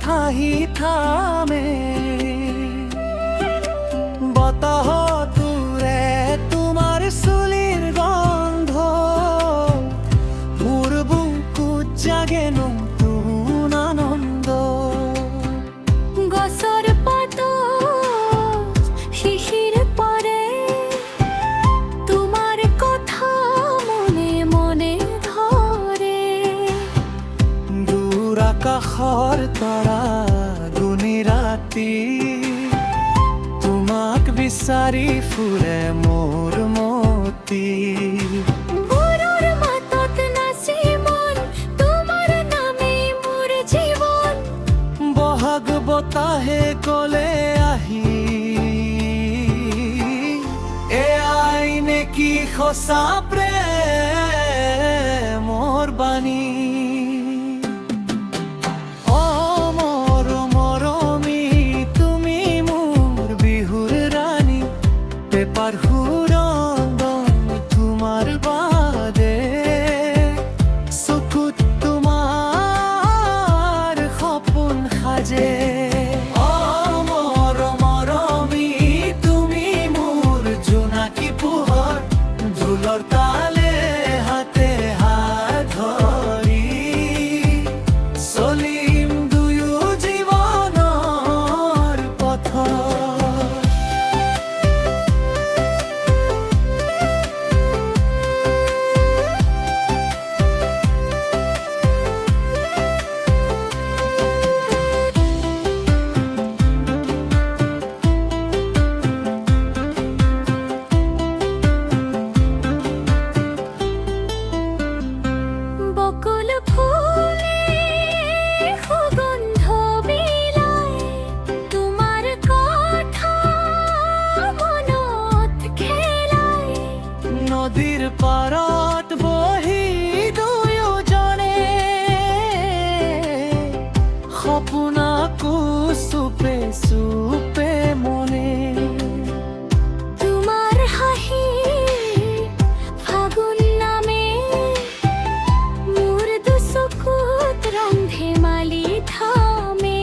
থাহি থামে বতাহ তুৰে তোমাৰ চুলিৰ গন্ধ মোৰ বুকুত জাগে নতুন আনন্দ গছৰ পাতত শিশিৰ পৰে তোমাৰ কথা মনে মনে ধৰে দূৰ আকাশৰ তৰা গুণি ৰাতি তোমাক বিচাৰি ফুৰে মোৰ মতি মোৰৰ মাতত নাচি মন তোমাৰ নামে মোৰ জীৱন বহাগ বতাহে কলে আহি এয়াই নেকি সঁচা প্ৰেমৰ বাণী পেপার হুরন্দন তোমার বাদে চকুত তোমাৰ সপোন সাজে মৰমী তুমি মোৰ জোনাকী পোহৰ ঢোলৰ তালে হাতে হাত ধৰি চলিম দুয়ো জীৱনৰ পথত বকুল ফুলে সুগন্ধ বিলায় তোমাৰ কথা মনত খেলায় নদীৰ পাৰত বহি দুয়োজনে সপোনাকো চুপে চুপে মনে তোমাৰ হাঁহি ফাগুন নামে মোৰ দুচকুত ৰং ধেমালি থামে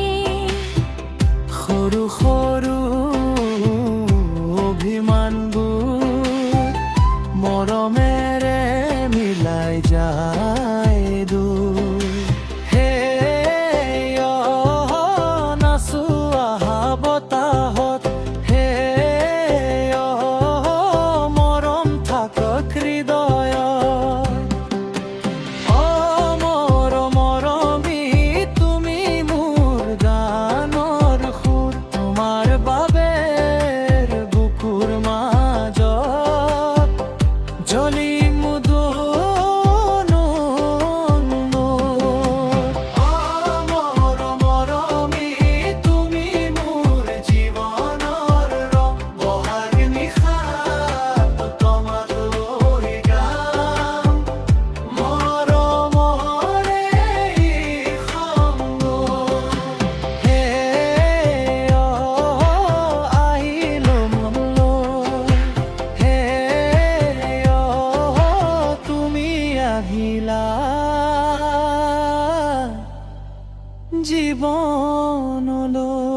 সৰু সৰু অভিমানবোৰ মৰমেৰে মিলাই যায় দূৰ হে নাচো আহা বতাহত হে মৰম থাকক হৃদয়ত মৰমী তুমি মোৰ গানৰ সুৰ তোমাৰ বাবে বুকুৰ মাজত জ্বলিম মৰমী তুমি মোৰ জীৱনৰ ৰং বহাগ নিশাত তোমাক লৈ গাম মৰমৰে সংগ হে আহিলো মনলৈ হে তুমি আহিলা জীৱনলৈ